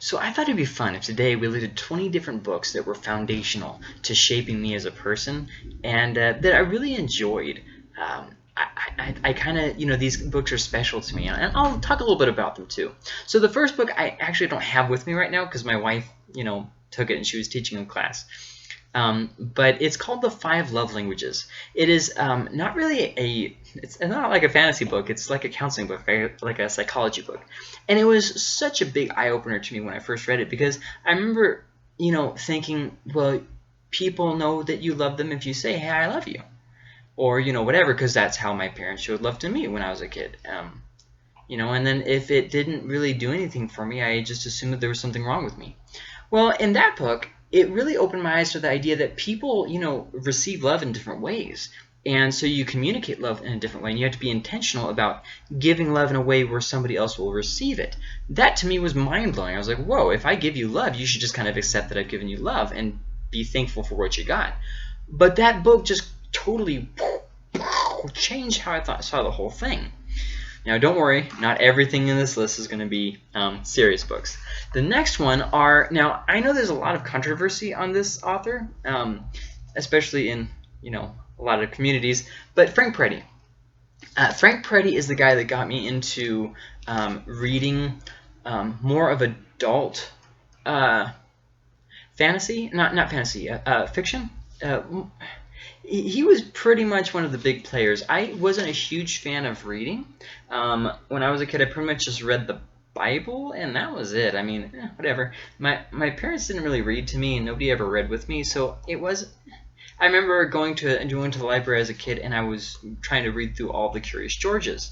So I thought it'd be fun if today we looked at 20 different books that were foundational to shaping me as a person and that I really enjoyed. I kind of, these books are special to me, and I'll talk a little bit about them too. So the first book I actually don't have with me right now because my wife, took it and she was teaching in class. But it's called The 5 Love Languages. It is not really it's not like a fantasy book. It's like a counseling book, like a psychology book. And it was such a big eye-opener to me when I first read it because I remember, thinking, well, people know that you love them if you say, hey, I love you. Or, whatever, because that's how my parents showed love to me when I was a kid. And then if it didn't really do anything for me, I just assumed that there was something wrong with me. Well, in that book, it really opened my eyes to the idea that people, receive love in different ways. And so you communicate love in a different way, and you have to be intentional about giving love in a way where somebody else will receive it. That, to me, was mind-blowing. I was like, whoa, if I give you love, you should just kind of accept that I've given you love and be thankful for what you got. But that book just totally changed how I saw the whole thing. Now, don't worry, not everything in this list is going to be serious books. The next one are, now, I know there's a lot of controversy on this author, especially in, a lot of communities, but Frank Peretti. Frank Peretti is the guy that got me into reading more of adult fantasy, not fantasy, fiction. He was pretty much one of the big players. I wasn't a huge fan of reading. When I was a kid, I pretty much just read the Bible, and that was it. I mean, whatever. My parents didn't really read to me, and nobody ever read with me, so it was... I remember going to the library as a kid, and I was trying to read through all the Curious Georges.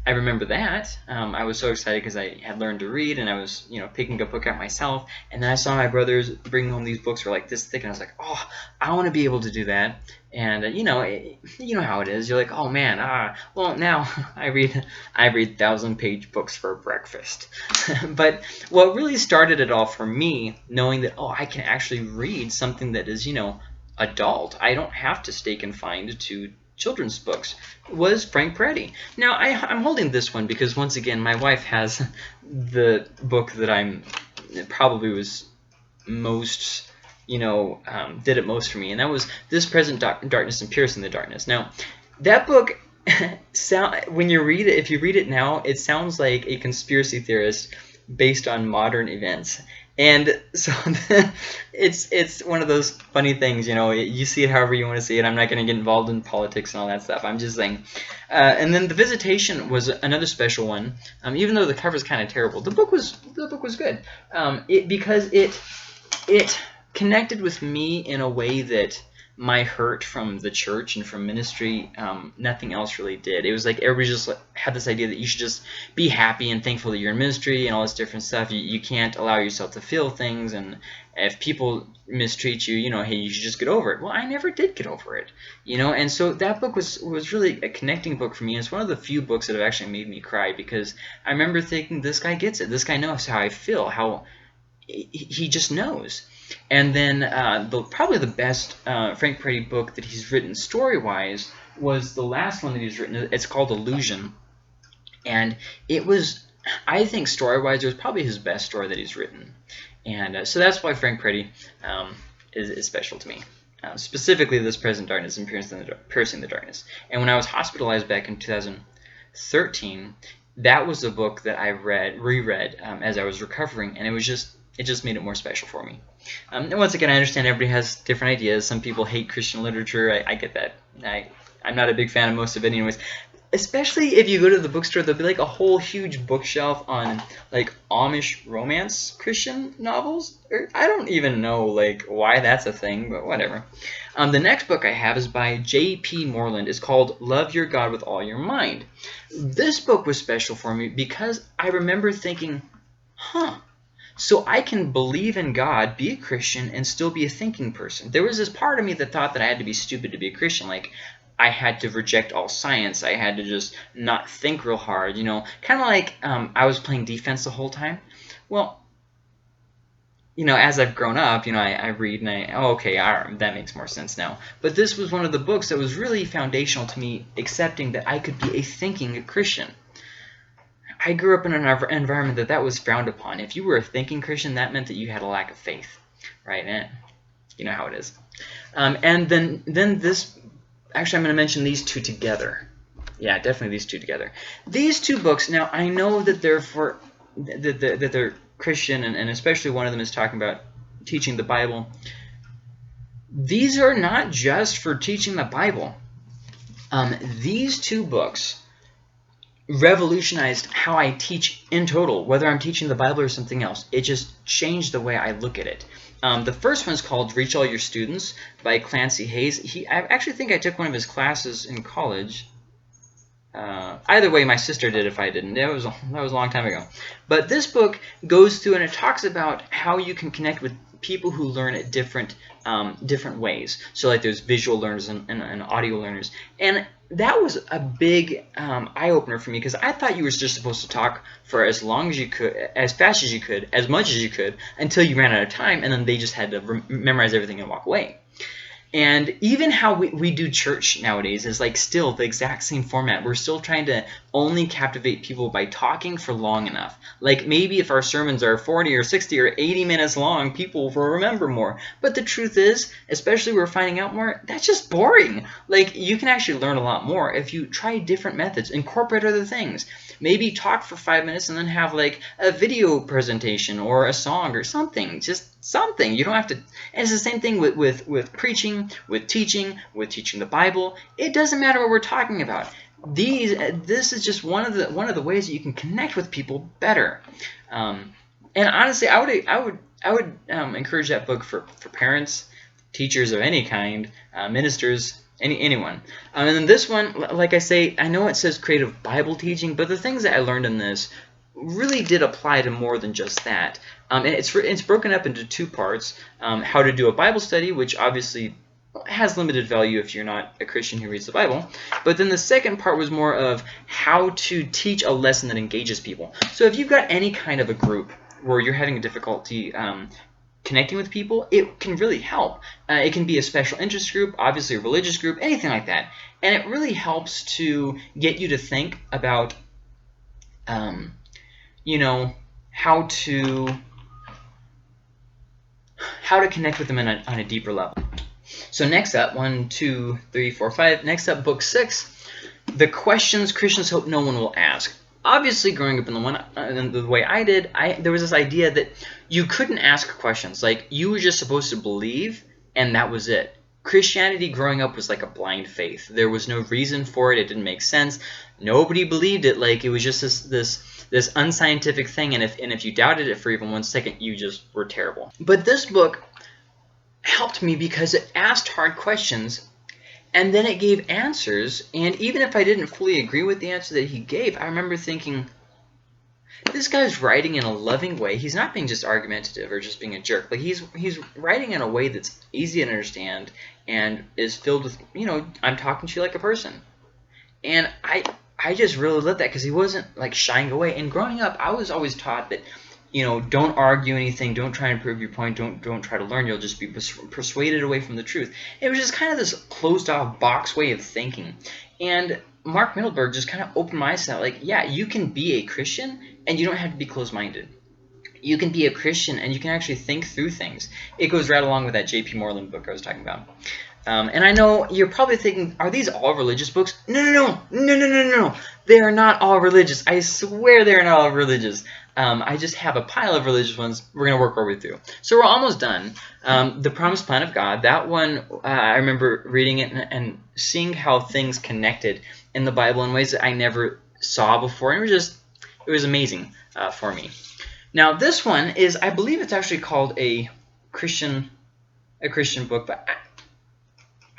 I remember that. I was so excited because I had learned to read, and I was, picking a book out myself. And then I saw my brothers bringing home these books that were like this thick, and I was like, oh, I want to be able to do that. And you know how it is. You're like, oh man, well now I read 1,000-page books for breakfast. But what really started it all for me, knowing that I can actually read something that is adult. I don't have to stay confined to children's books, was Frank Peretti. Now, I'm holding this one because, once again, my wife has the book that probably was most, did it most for me, and that was This Present Darkness and Piercing the Darkness. Now, that book, when you read it, if you read it now, it sounds like a conspiracy theorist based on modern events. And so it's one of those funny things, you see it however you want to see it. I'm not going to get involved in politics and all that stuff. I'm just saying. And then The Visitation was another special one. Even though the cover is kind of terrible, the book was good. Because it connected with me in a way that my hurt from the church and from ministry, nothing else really did. It was like everybody just had this idea that you should just be happy and thankful that you're in ministry and all this different stuff. You can't allow yourself to feel things, and if people mistreat you, hey, you should just get over it. Well, I never did get over it, and so that book was really a connecting book for me. And it's one of the few books that have actually made me cry because I remember thinking, this guy gets it. This guy knows how I feel, how he just knows. And then probably the best Frank Peretti book that he's written story-wise was the last one that he's written. It's called Illusion. And it was, I think story-wise, it was probably his best story that he's written. And so that's why Frank Peretti is special to me. Specifically, This Present Darkness and Piercing the Darkness. And when I was hospitalized back in 2013, that was a book that I reread as I was recovering, and it just made it more special for me. And once again, I understand everybody has different ideas. Some people hate Christian literature. I get that. I'm not a big fan of most of it anyways. Especially if you go to the bookstore, there'll be like a whole huge bookshelf on like Amish romance Christian novels. I don't even know like why that's a thing, but whatever. The next book I have is by J.P. Moreland. It's called Love Your God with All Your Mind. This book was special for me because I remember thinking, so I can believe in God, be a Christian, and still be a thinking person. There was this part of me that thought that I had to be stupid to be a Christian. Like, I had to reject all science. I had to just not think real hard, Kind of like I was playing defense the whole time. Well, as I've grown up, I read and that makes more sense now. But this was one of the books that was really foundational to me accepting that I could be a thinking Christian. I grew up in an environment that was frowned upon. If you were a thinking Christian, that meant that you had a lack of faith, right? And you know how it is. And then this, actually, I'm going to mention these two together. Yeah, definitely these two together. These two books. Now I know that they're Christian, and especially one of them is talking about teaching the Bible. These are not just for teaching the Bible. These two books revolutionized how I teach in total, whether I'm teaching the Bible or something else. It just changed the way I look at it. The first one is called Reach All Your Students by Clancy Hayes. I actually think I took one of his classes in college. Either way, my sister did if I didn't. That was a long time ago. But this book goes through and it talks about how you can connect with people who learn at different ways. So like there's visual learners and audio learners. And that was a big eye-opener for me, because I thought you were just supposed to talk for as long as you could, as fast as you could, as much as you could, until you ran out of time, and then they just had to memorize everything and walk away. And even how we do church nowadays is like still the exact same format. We're still trying to only captivate people by talking for long enough. Like maybe if our sermons are 40 or 60 or 80 minutes long, people will remember more. But the truth is, especially we're finding out more, that's just boring. Like you can actually learn a lot more if you try different methods, incorporate other things. Maybe talk for 5 minutes and then have like a video presentation or a song or something. Just something. You don't have to. And it's the same thing with preaching, with teaching the Bible. It doesn't matter what we're talking about. This is just one of the ways that you can connect with people better. And honestly, I would encourage that book for parents, teachers of any kind, ministers. Anyone. And then this one, like I say, I know it says creative Bible teaching, but the things that I learned in this really did apply to more than just that. And it's broken up into two parts. How to do a Bible study, which obviously has limited value if you're not a Christian who reads the Bible. But then the second part was more of how to teach a lesson that engages people. So if you've got any kind of a group where you're having a difficulty connecting with people, it can really help. It can be a special interest group, obviously a religious group, anything like that. And it really helps to get you to think about, how to connect with them on a deeper level. So next up, 1, 2, 3, 4, 5. Next up, book 6, The Questions Christians Hope No One Will Ask. Obviously, growing up in the way I did, there was this idea that you couldn't ask questions. Like, you were just supposed to believe, and that was it. Christianity growing up was like a blind faith. There was no reason for it. It didn't make sense. Nobody believed it. Like, it was just this unscientific thing, and if you doubted it for even 1 second, you just were terrible. But this book helped me because it asked hard questions, and then it gave answers. And even if I didn't fully agree with the answer that he gave, I remember thinking, this guy's writing in a loving way. He's not being just argumentative or just being a jerk. Like he's writing in a way that's easy to understand and is filled with, I'm talking to you like a person. And I just really loved that because he wasn't like shying away. And growing up, I was always taught that, don't argue anything, don't try and prove your point, don't try to learn, you'll just be persuaded away from the truth. It was just kind of this closed-off box way of thinking. And Mark Middleburg just kind of opened my eyes to that. Like, yeah, you can be a Christian and you don't have to be closed-minded. You can be a Christian and you can actually think through things. It goes right along with that J.P. Moreland book I was talking about. And I know you're probably thinking, are these all religious books? No. They are not all religious. I swear they're not all religious. I just have a pile of religious ones we're going to work our way through. So we're almost done. The Promised Plan of God, that one, I remember reading it and seeing how things connected in the Bible in ways that I never saw before. And it was amazing for me. Now this one is, I believe it's actually called a Christian book, but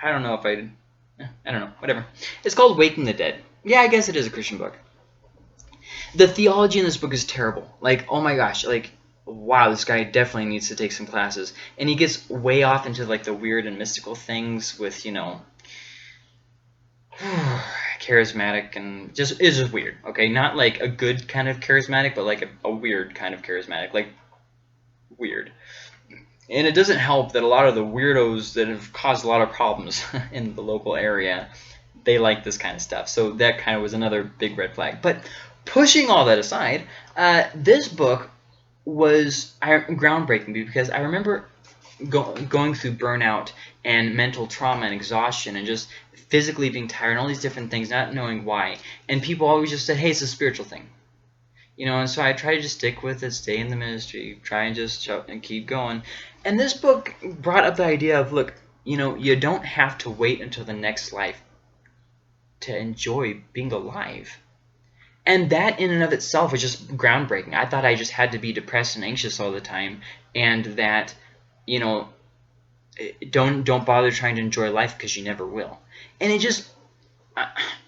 I don't know if I don't know, whatever. It's called Waking the Dead. Yeah, I guess it is a Christian book. The theology in this book is terrible. Like, oh my gosh, like, wow, this guy definitely needs to take some classes. And he gets way off into like the weird and mystical things with, charismatic and it's just weird. Okay, not like a good kind of charismatic, but like a weird kind of charismatic, like weird. And it doesn't help that a lot of the weirdos that have caused a lot of problems in the local area, they like this kind of stuff. So that kind of was another big red flag. But pushing all that aside, this book was groundbreaking because I remember going through burnout and mental trauma and exhaustion and just physically being tired and all these different things, not knowing why. And people always just said, hey, it's a spiritual thing. And so I try to just stick with it, stay in the ministry, try and just and keep going. And this book brought up the idea of, look, you don't have to wait until the next life to enjoy being alive. And that in and of itself was just groundbreaking. I thought I just had to be depressed and anxious all the time, and that, don't bother trying to enjoy life because you never will. And it just,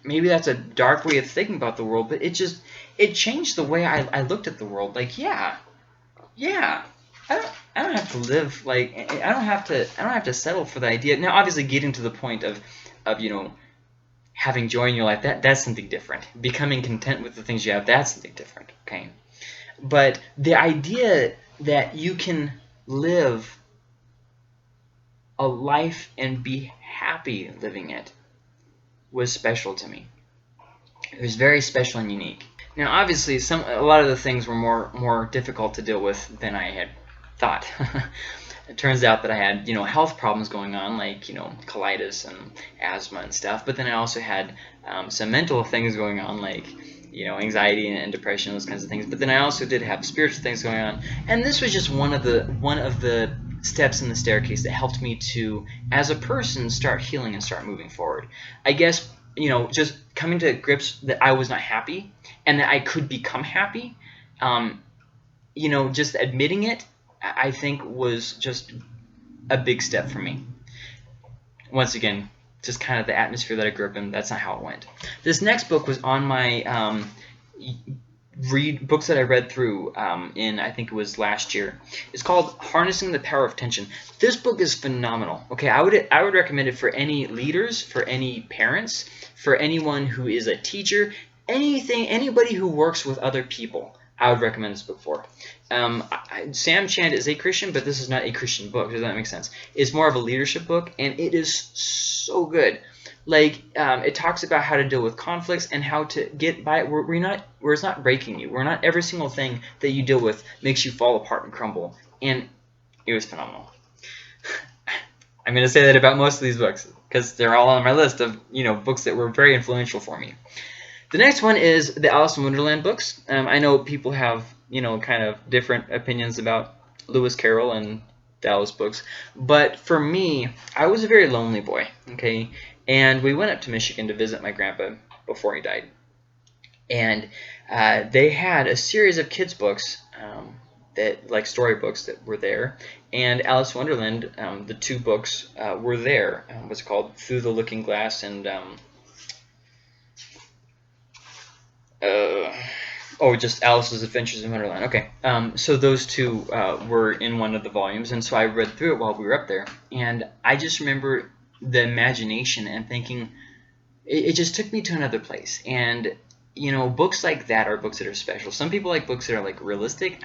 maybe that's a dark way of thinking about the world, but it changed the way I looked at the world. Like, yeah, I don't have to live like I don't have to settle for the idea. Now, obviously, getting to the point of having joy in your life, that's something different. Becoming content with the things you have, that's something different. Okay, but the idea that you can live a life and be happy living it was special to me. It was very special and unique. Now, obviously, a lot of the things were more difficult to deal with than I had thought. It turns out that I had, health problems going on, like, colitis and asthma and stuff. But then I also had some mental things going on, like, anxiety and depression, those kinds of things. But then I also did have spiritual things going on. And this was just one of the steps in the staircase that helped me to, as a person, start healing and start moving forward. I guess, just coming to grips that I was not happy and that I could become happy, just admitting it, I think was just a big step for me. Once again, just kind of the atmosphere that I grew up in, that's not how it went. This next book was on my books that I read through in, I think it was last year. It's called Harnessing the Power of Tension. This book is phenomenal. Okay, I would recommend it for any leaders, for any parents, for anyone who is a teacher, anybody who works with other people. I would recommend this book for. Sam Chand is a Christian, but this is not a Christian book. Does that make sense? It's more of a leadership book, and it is so good. Like, it talks about how to deal with conflicts and how to get by it where it's not breaking you. Where not every single thing that you deal with makes you fall apart and crumble. And it was phenomenal. I'm going to say that about most of these books because they're all on my list of books that were very influential for me. The next one is the Alice in Wonderland books. I know people have, kind of different opinions about Lewis Carroll and the Alice books. But for me, I was a very lonely boy, okay? And we went up to Michigan to visit my grandpa before he died. And they had a series of kids' books, like storybooks that were there. And Alice in Wonderland, the two books were there. It was called Through the Looking Glass and... just Alice's Adventures in Wonderland. Okay, so those two were in one of the volumes, and so I read through it while we were up there, and I just remember the imagination and thinking, it just took me to another place. And books like that are books that are special. Some people like books that are like realistic.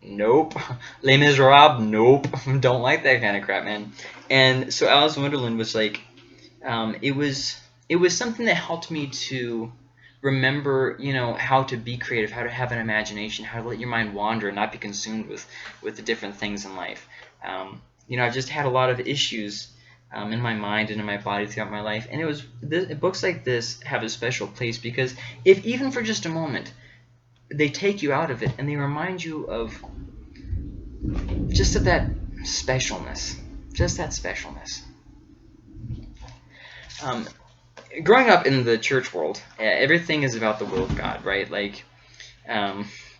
Nope. Les Miserables. Nope. Don't like that kind of crap, man. And so Alice in Wonderland was like, it was something that helped me to remember, how to be creative, how to have an imagination, how to let your mind wander and not be consumed with the different things in life. I've just had a lot of issues in my mind and in my body throughout my life, and books like this have a special place because if even for just a moment they take you out of it and they remind you of just that specialness, growing up in the church world, everything is about the will of God, right? Like,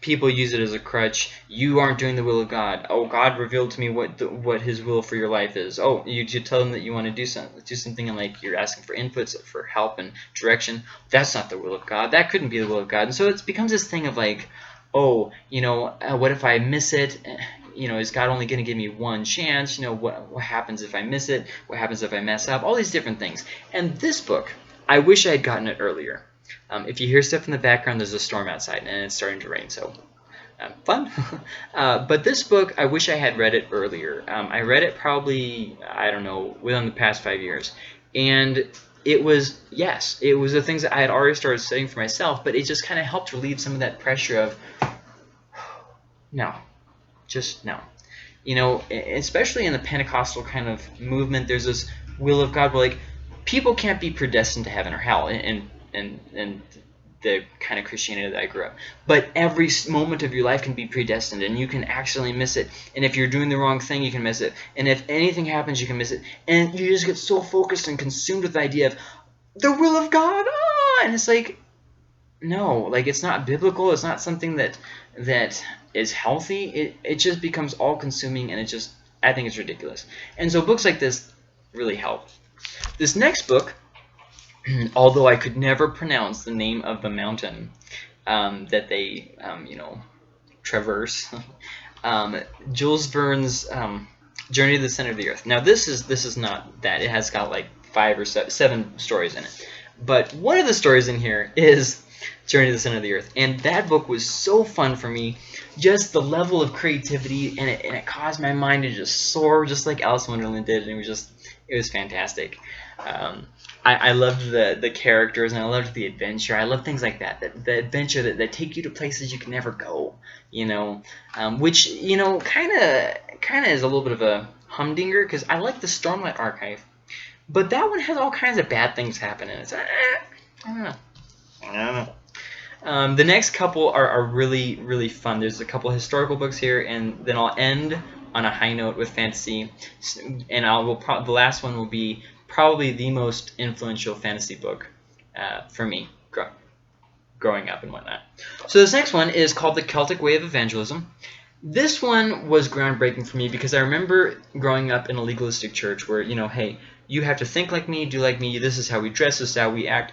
people use it as a crutch. You aren't doing the will of God. Oh, God revealed to me what His will for your life is. Oh, you tell Him that you want to do something, and like you're asking for inputs, for help and direction. That's not the will of God. That couldn't be the will of God. And so it becomes this thing of like, oh, what if I miss it? Is God only going to give me one chance? What happens if I miss it? What happens if I mess up? All these different things. And this book, I wish I had gotten it earlier. If you hear stuff in the background, there's a storm outside, and it's starting to rain, so fun. But this book, I wish I had read it earlier. I read it probably, I don't know, within the past 5 years. And it was, yes, it was the things that I had already started studying for myself, but it just kind of helped relieve some of that pressure of, no, just no. Especially in the Pentecostal kind of movement, there's this will of God where, like, people can't be predestined to heaven or hell in the kind of Christianity that I grew up. But every moment of your life can be predestined, and you can accidentally miss it. And if you're doing the wrong thing, you can miss it. And if anything happens, you can miss it. And you just get so focused and consumed with the idea of the will of God. And it's like, no, like, it's not biblical. It's not something that is healthy. It just becomes all-consuming, and I think it's ridiculous. And so books like this really help. This next book, although I could never pronounce the name of the mountain that they, traverse, Jules Verne's Journey to the Center of the Earth. Now, this is not that. It has got like 5 or 7 stories in it. But one of the stories in here is Journey to the Center of the Earth. And that book was so fun for me. Just the level of creativity, and it caused my mind to just soar, just like Alice in Wonderland did. And it was fantastic. I loved the characters, and I loved the adventure. I love things like that. The adventure that take you to places you can never go. Which kind of is a little bit of a humdinger, because I like the Stormlight Archive, but that one has all kinds of bad things happen in it. So, I don't know. The next couple are really, really fun. There's a couple historical books here, and then I'll end on a high note with fantasy. And the last one will be probably the most influential fantasy book for me growing up and whatnot. So this next one is called The Celtic Way of Evangelism. This one was groundbreaking for me because I remember growing up in a legalistic church where, hey, you have to think like me, do like me, this is how we dress, this is how we act.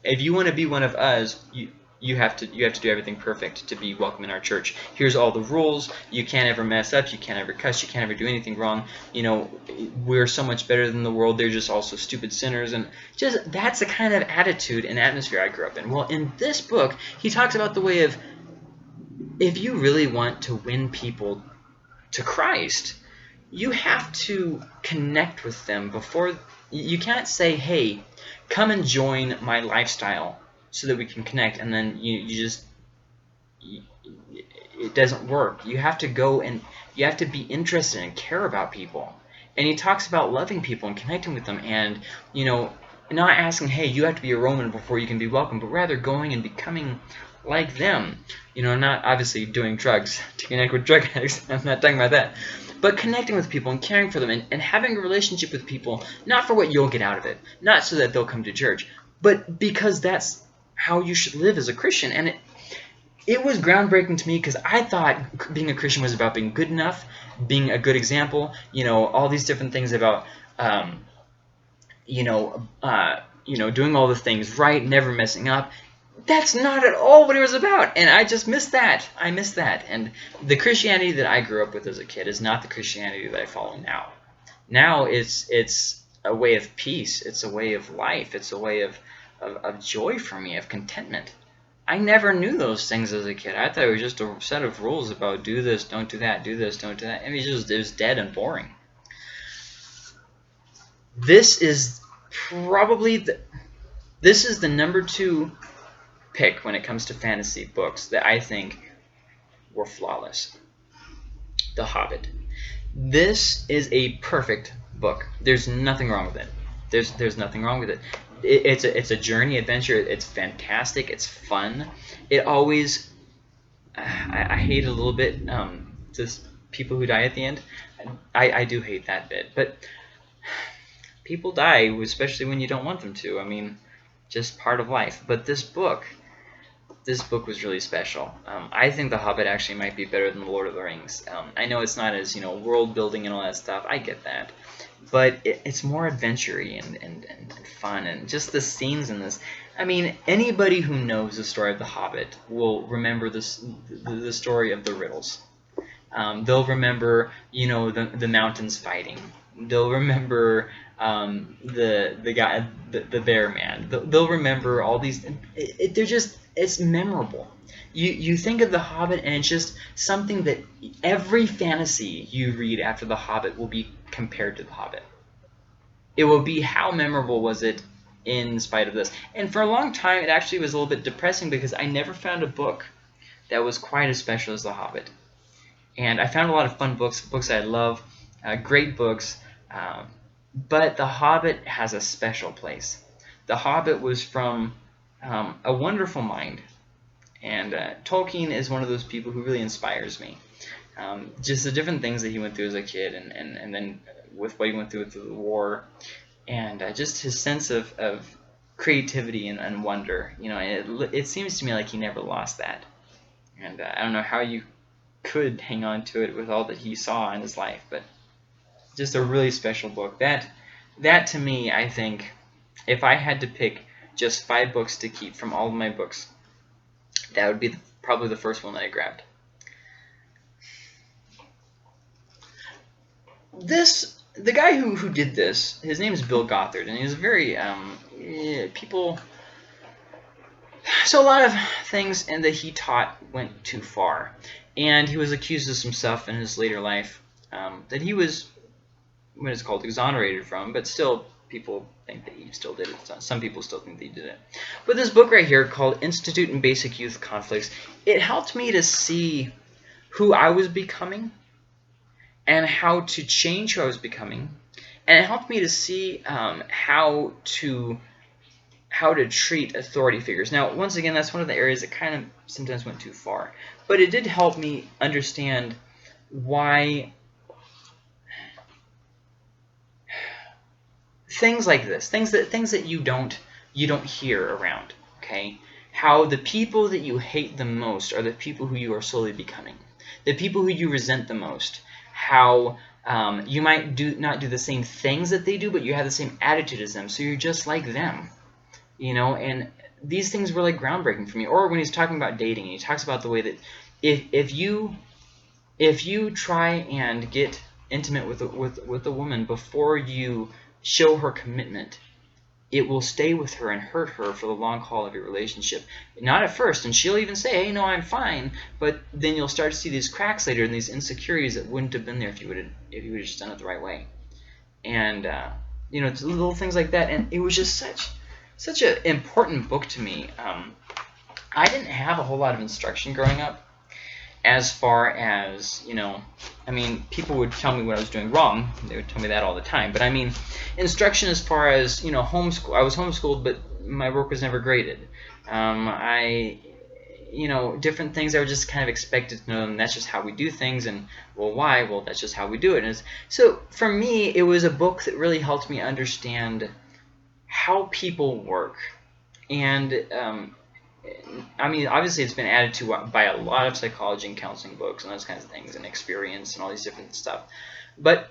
If you want to be one of us, you have to do everything perfect to be welcome in our church. Here's all the rules. You can't ever mess up. You can't ever cuss. You can't ever do anything wrong. We're so much better than the world. They're just also stupid sinners. And just that's the kind of attitude and atmosphere I grew up in. Well, in this book, he talks about the way of, if you really want to win people to Christ, you have to connect with them before. You can't say, hey, come and join my lifestyle so that we can connect, and then it doesn't work. You have to go and you have to be interested and care about people. And he talks about loving people and connecting with them, and not asking, hey, you have to be a Roman before you can be welcome, but rather going and becoming like them. Not obviously doing drugs to connect with drug addicts. I'm not talking about that. But connecting with people and caring for them, and having a relationship with people, not for what you'll get out of it, not so that they'll come to church, but because that's how you should live as a Christian. And it was groundbreaking to me, because I thought being a Christian was about being good enough, being a good example, all these different things about, doing all the things right, never messing up. That's not at all what it was about, and I just missed that. I missed that, and the Christianity that I grew up with as a kid is not the Christianity that I follow now. Now it's a way of peace. It's a way of life. It's a way of joy for me, of contentment. I never knew those things as a kid. I thought it was just a set of rules about do this, don't do that, do this, don't do that. I mean, it was dead and boring. This is probably this is the number 2 pick when it comes to fantasy books that I think were flawless. The Hobbit. This is a perfect book. There's nothing wrong with it. There's nothing wrong with it. It's a journey adventure. It's fantastic. It's fun. It always I hate a little bit just people who die at the end. I do hate that bit, but people die, especially when you don't want them to. I mean, just part of life. But this book was really special. I think The Hobbit actually might be better than The Lord of the Rings. I know it's not as world building and all that stuff. I get that, but it's more adventure-y and fun, and just the scenes in this. I mean, anybody who knows the story of The Hobbit will remember the story of the riddles. They'll remember the mountains fighting. They'll remember the guy, the bear man. They'll remember all these. It's memorable. You think of The Hobbit, and it's just something that every fantasy you read after The Hobbit will be compared to The Hobbit. It will be, how memorable was it in spite of this. And for a long time, it actually was a little bit depressing because I never found a book that was quite as special as The Hobbit. And I found a lot of fun books I love, great books, but The Hobbit has a special place. The Hobbit was from a wonderful mind, and Tolkien is one of those people who really inspires me. Just the different things that he went through as a kid, and then with what he went through the war, and just his sense of creativity and wonder. It seems to me like he never lost that. And I don't know how you could hang on to it with all that he saw in his life, but just a really special book. That to me, I think, if I had to pick just 5 books to keep from all of my books, that would be probably the first one that I grabbed. The guy who did this, his name is Bill Gothard, and he's very so a lot of things and that he taught went too far, and he was accused of some stuff in his later life that he was what is called exonerated from, but still people think that he still did it. Some people still think that he did it. But this book right here called Institute and Basic Youth Conflicts, it helped me to see who I was becoming and how to change who I was becoming, and it helped me to see how to treat authority figures. Now, once again, that's one of the areas that kind of sometimes went too far, but it did help me understand why things like this, things that you don't hear around, okay? How the people that you hate the most are the people who you are slowly becoming, the people who you resent the most. How you might not do the same things that they do, but you have the same attitude as them, so you're just like them, and these things were like groundbreaking for me. Or when he's talking about dating, he talks about the way that if you try and get intimate with a woman before you show her commitment, it will stay with her and hurt her for the long haul of your relationship. Not at first, and she'll even say, hey, no, I'm fine, but then you'll start to see these cracks later and these insecurities that wouldn't have been there if you would have just done it the right way. And it's little things like that, and it was just such an important book to me. I didn't have a whole lot of instruction growing up, as far as, people would tell me what I was doing wrong. They would tell me that all the time. But instruction as far as, homeschool. I was homeschooled, but my work was never graded. Different things I was just kind of expected to know, and that's just how we do things. And, well, why? Well, that's just how we do it. So for me, it was a book that really helped me understand how people work. And obviously it's been added to by a lot of psychology and counseling books and those kinds of things, and experience and all these different stuff. But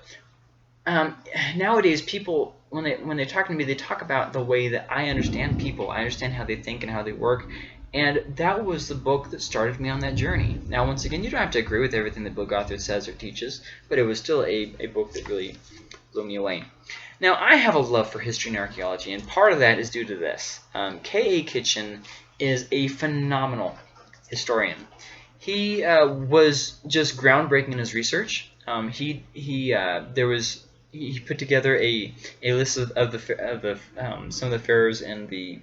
nowadays, people, when they talk to me, they talk about the way that I understand people. I understand how they think and how they work. And that was the book that started me on that journey. Now, once again, you don't have to agree with everything that Bill Gothard says or teaches, but it was still a book that really blew me away. Now, I have a love for history and archaeology, and part of that is due to this. K.A. Kitchen is a phenomenal historian. He was just groundbreaking in his research. He put together a list of some of the pharaohs in the,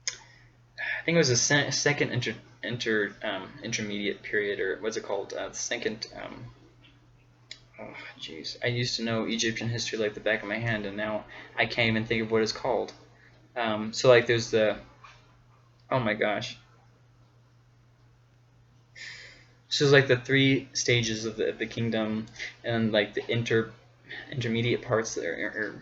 I think it was the second intermediate period, or what's it called? The second. I used to know Egyptian history like the back of my hand, and now I can't even think of what it's called. So like there's the, oh my gosh. So it's like the 3 stages of the kingdom, and like the intermediate parts there.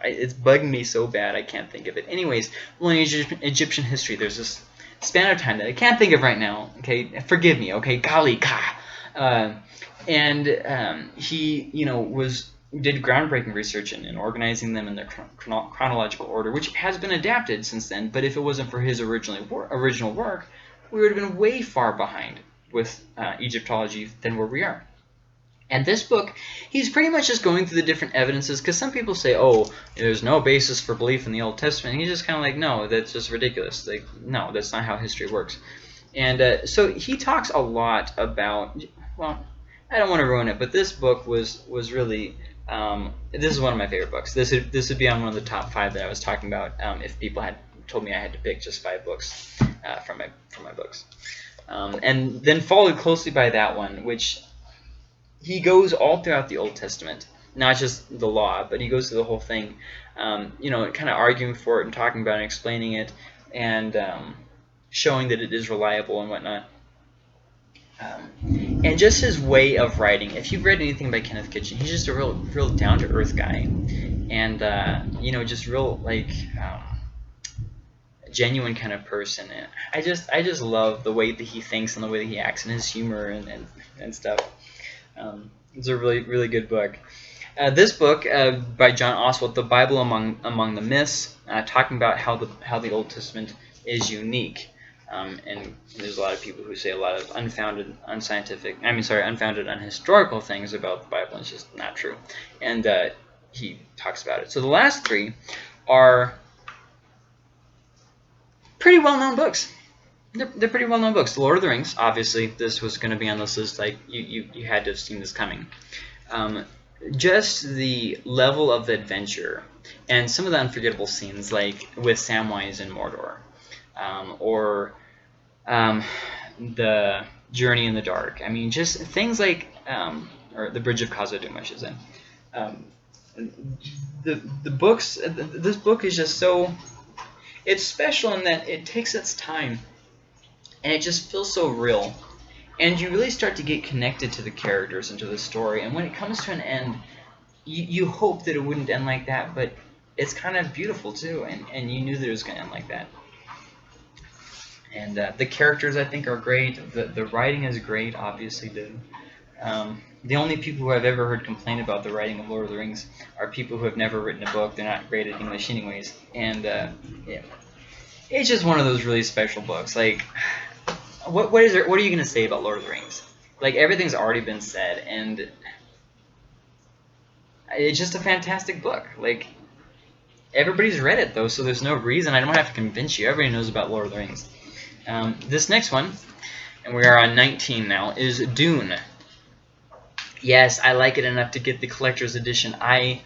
It's bugging me so bad I can't think of it. Anyways, well, in Egyptian history, there's this span of time that I can't think of right now. Okay, forgive me. Okay, golly ka. He did groundbreaking research in organizing them in their chronological order, which has been adapted since then. But if it wasn't for his original work, we would have been way far behind with Egyptology than where we are. And this book, he's pretty much just going through the different evidences, because some people say, oh, there's no basis for belief in the Old Testament. And he's just kind of like, no, that's just ridiculous. Like, no, that's not how history works. And so he talks a lot about, well, I don't want to ruin it, but this book was really this is one of my favorite books. This would be on one of the top 5 that I was talking about if people had told me I had to pick just 5 books from my books. And then followed closely by that one, which he goes all throughout the Old Testament, not just the law, but he goes through the whole thing, you know, kind of arguing for it and talking about it and explaining it and showing that it is reliable and whatnot. And just his way of writing. If you've read anything by Kenneth Kitchen, he's just a real down-to-earth guy, and you know, just real like genuine kind of person. And I just love the way that he thinks and the way that he acts and his humor and stuff. It's a really good book. This book by John Oswald, The Bible Among the Myths, talking about how the Old Testament is unique. And there's a lot of people who say a lot of unfounded, unhistorical things about the Bible, and it's just not true. And he talks about it. So the last 3 are pretty well-known books. They're pretty well-known books. The Lord of the Rings, obviously, this was going to be on this list. Like you had to have seen this coming. Just the level of adventure and some of the unforgettable scenes, like with Samwise in Mordor, or the Journey in the Dark. I mean, just things like, or the Bridge of Khazad-dûm, I should say. The books. This book is just so. It's special in that it takes its time, and it just feels so real. And you really start to get connected to the characters and to the story. And when it comes to an end, you hope that it wouldn't end like that, but it's kind of beautiful too. And you knew that it was going to end like that. And the characters, I think, are great. The writing is great, obviously. The only people who I've ever heard complain about the writing of Lord of the Rings are people who have never written a book. They're not great at English anyways. And yeah, it's just one of those really special books. Like, what are you going to say about Lord of the Rings? Like, everything's already been said, and it's just a fantastic book. Like, everybody's read it, though, so there's no reason. I don't have to convince you. Everybody knows about Lord of the Rings. This next one, and we are on 19 now, is Dune. Yes, I like it enough to get the collector's edition. I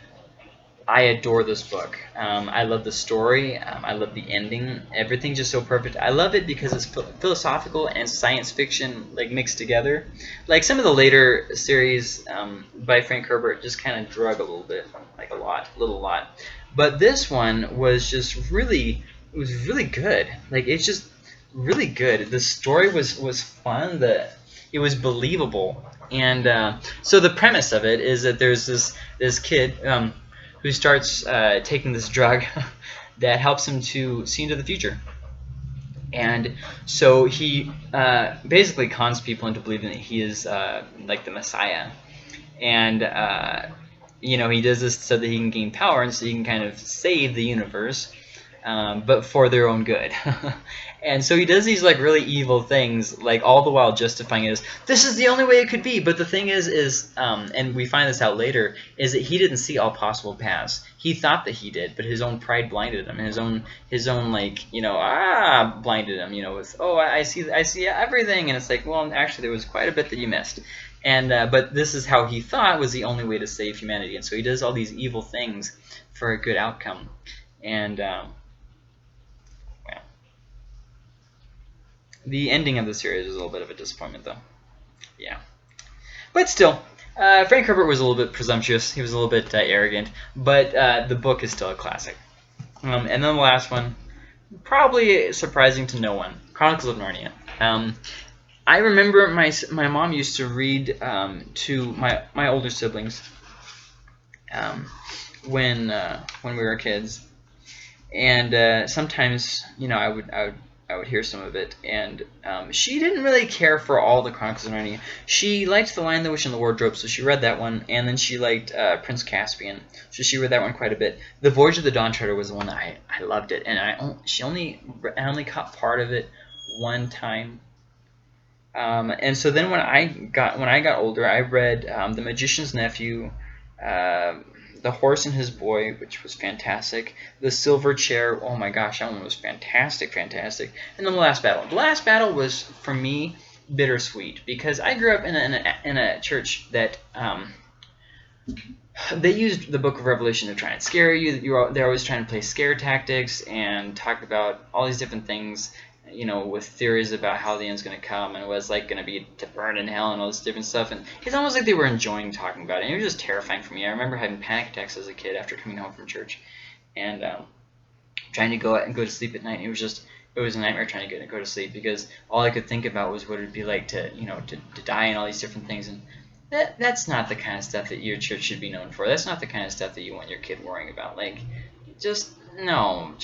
adore this book. I love the story. I love the ending. Everything's just so perfect. I love it because it's philosophical and science fiction like mixed together. Like some of the later series by Frank Herbert just kind of drug a little bit, like a lot. But this one was just really good. Like it's just really good. The story was fun. It was believable. And so the premise of it is that there's this kid who starts taking this drug that helps him to see into the future. And so he basically cons people into believing that he is like the Messiah. And you know, he does this so that he can gain power and so he can kind of save the universe, but for their own good. And so he does these like really evil things, like all the while justifying it as this is the only way it could be. But the thing is, and we find this out later, is that he didn't see all possible paths. He thought that he did, but his own pride blinded him. His own like, you know, blinded him. You know, with I see everything, and it's like, well, actually there was quite a bit that you missed. And but this is how he thought was the only way to save humanity, and so he does all these evil things for a good outcome. And the ending of the series was a little bit of a disappointment, though. Yeah. But still, Frank Herbert was a little bit presumptuous. He was a little bit arrogant. But the book is still a classic. And then the last one, probably surprising to no one, Chronicles of Narnia. I remember my mom used to read to my older siblings when we were kids. And sometimes, you know, I would hear some of it, and she didn't really care for all the Chronicles of Narnia. She liked The Lion, the Witch, and the Wardrobe, so she read that one, and then she liked Prince Caspian, so she read that one quite a bit. The Voyage of the Dawn Treader was the one that I loved it, and I only caught part of it one time. And so then when I got older, I read The Magician's Nephew, The Horse and His Boy, which was fantastic. The Silver Chair, oh my gosh, that one was fantastic. And then The Last Battle. The Last Battle was, for me, bittersweet because I grew up in a church that they used the Book of Revelation to try and scare you. They're always trying to play scare tactics and talk about all these different things, with theories about how the end's going to come and what it's like going to be to burn in hell and all this different stuff. And it's almost like they were enjoying talking about it. And it was just terrifying for me. I remember having panic attacks as a kid after coming home from church and trying to go out and go to sleep at night. It was a nightmare trying to go to sleep because all I could think about was what it would be like to die and all these different things. And that's not the kind of stuff that your church should be known for. That's not the kind of stuff that you want your kid worrying about. Like, no.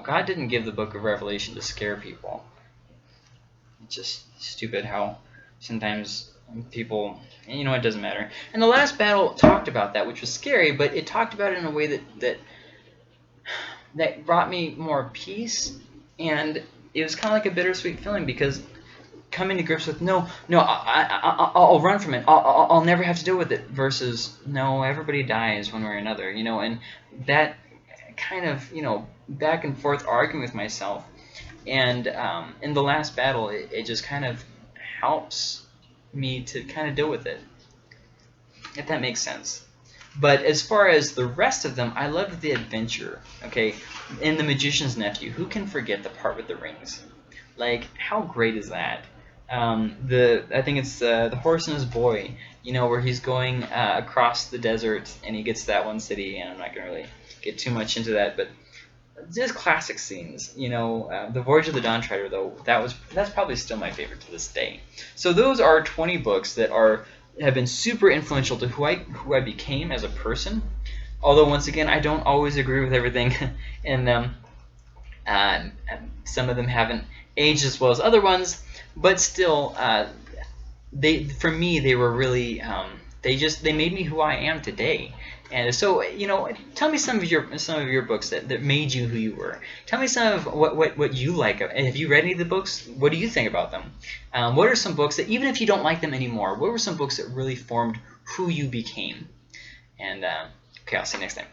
God didn't give the Book of Revelation to scare people. It's just stupid how sometimes people, it doesn't matter. And the last battle talked about that, which was scary, but it talked about it in a way that brought me more peace, and it was kind of like a bittersweet feeling because coming to grips with I'll run from it. I'll never have to deal with it. Versus no, everybody dies one way or another. And that kind of back and forth arguing with myself. And in the last battle, it just kind of helps me to kind of deal with it, if that makes sense. But as far as the rest of them, I loved the adventure. Okay, in The Magician's Nephew, who can forget the part with the rings? Like, how great is that? I think it's The Horse and His Boy, where he's going across the desert and he gets to that one city, and I'm not going to really get too much into that, but just classic scenes. The Voyage of the Dawn Treader, though, that's probably still my favorite to this day. So those are 20 books that have been super influential to who I became as a person. Although once again, I don't always agree with everything in them. Some of them haven't aged as well as other ones. But still, for me, they were really they made me who I am today. And so, tell me some of your books that made you who you were. Tell me some of what you like. Have you read any of the books? What do you think about them? What are some books that, even if you don't like them anymore, what were some books that really formed who you became? And okay, I'll see you next time.